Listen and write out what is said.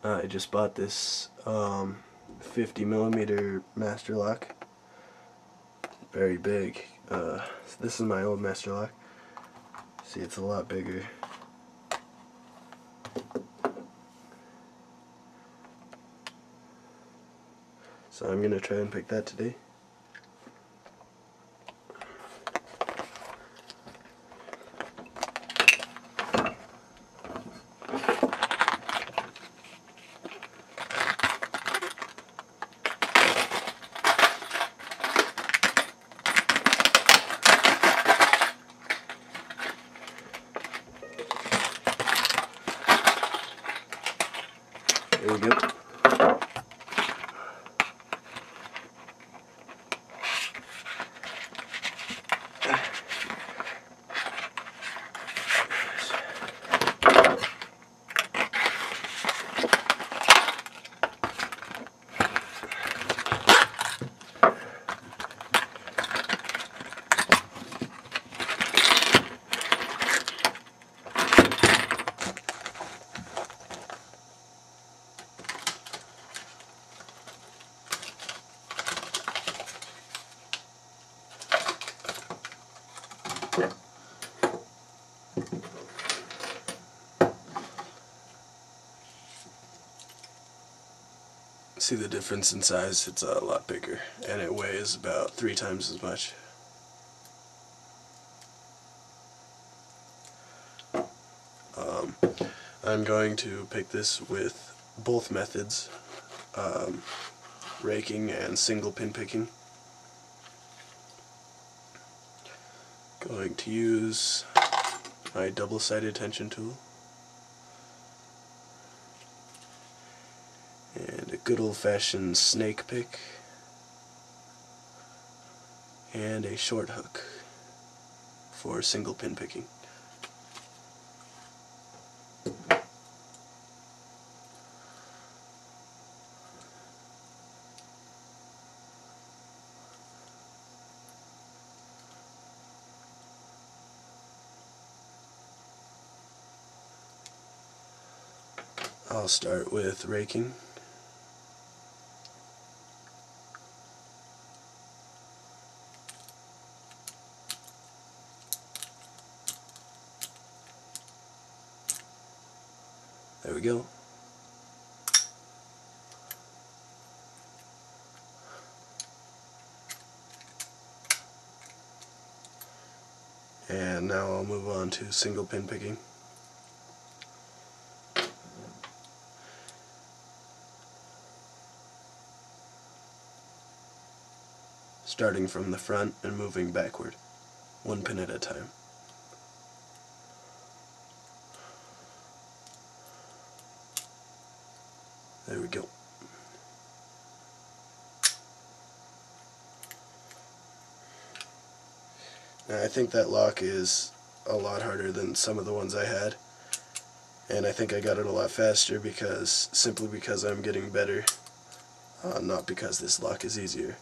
I just bought this 50mm master lock. Very big. This is my old master lock. See, it's a lot bigger. So I'm gonna try and pick that today. There we go. See the difference in size? It's a lot bigger, and it weighs about 3 times as much. I'm going to pick this with both methods, raking and single pin picking. Going to use my double-sided tension tool and a good old-fashioned snake pick and a short hook for single pin picking. I'll start with raking. There we go. And now I'll move on to single pin picking. Starting from the front and moving backward, one pin at a time. There we go. Now I think that lock is a lot harder than some of the ones I had, and I think I got it a lot faster simply because I'm getting better, not because this lock is easier.